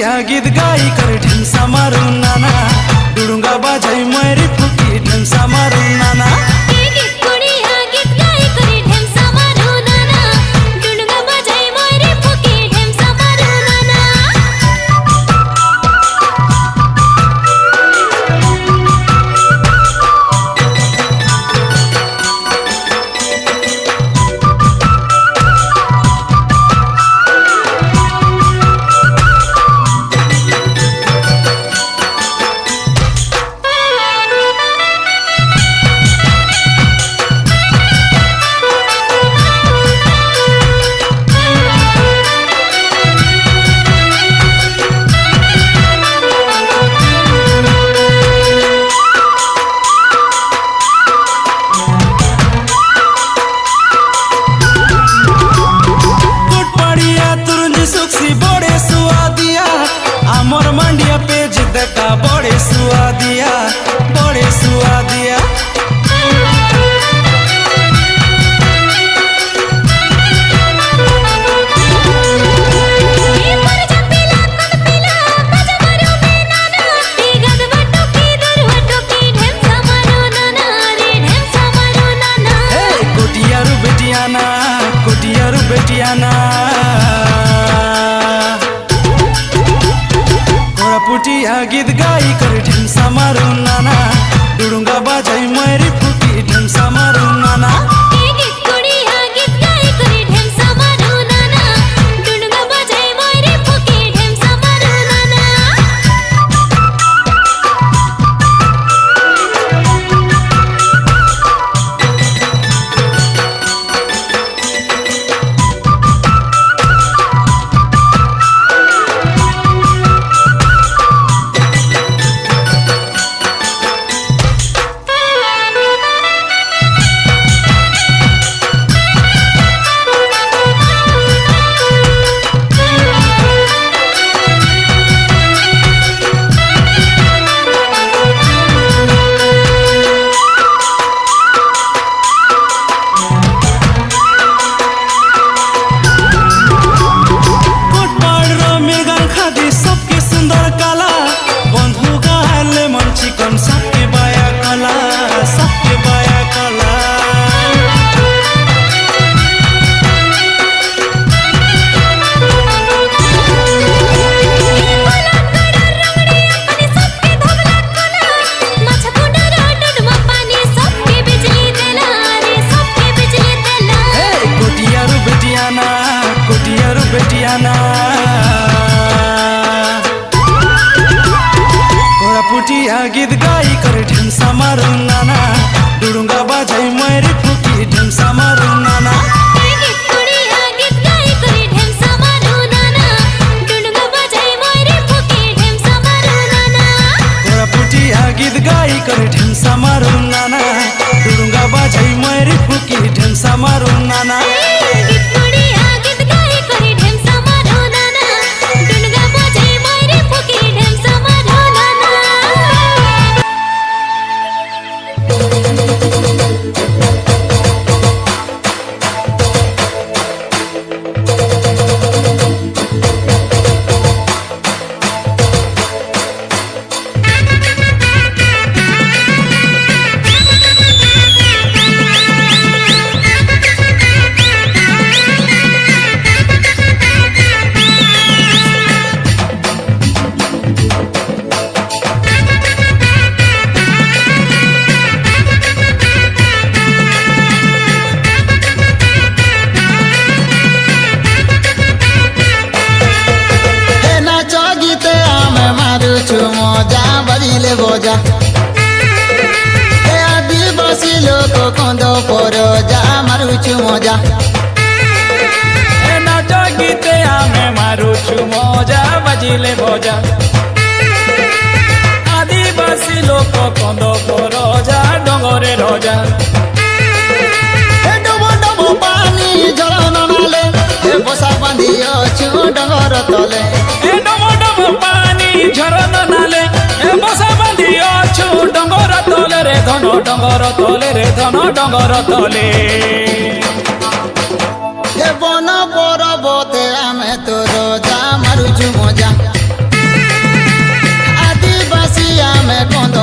पुटिया गीत गाई कर ढेमसा मारू नाना डुडुंगा बाजाई मरी फुकी ढेमसा मारू नाना मोर मंडिया पेज देखा बड़े सुआदिया बड़े सुआदिया कोटियारू बेटियाना कोटियारू बेटियाना पुटिया गीत गाई कर ढेमसा मारू नाना डुडुंगा बाजाई मरी फुकी ढेमसा मारू नाना बेटियाना पुटिया गीत गाई कर ढेमसा मारू नाना डुडुंगा बाजाई मरी फुकी ढेमसा मारू नाना पुटिया गीत गाई कर ढेमसा मारू नाना डुडुंगा बाजाई मरी फुकी ढेमसा मारू नाना मजा बजिले बोजा आदिवासी लोक कंद पर जा मारुछु मजा नाच गीते आमे मारुछु मजा बजिले बोजा आदिवासी लोक कंद पर जा डंगरे रजा डबो डबो पानी झरन नाले बसा बांधी अछु डंगर तले डबो डबो पानी झरन नाले बसा बांधी अछु डंगर तले रे धन डंगर तले रे धन डंगर तले बन पर्वते आमे तोर जा मारुछु मजा କନ୍ଦ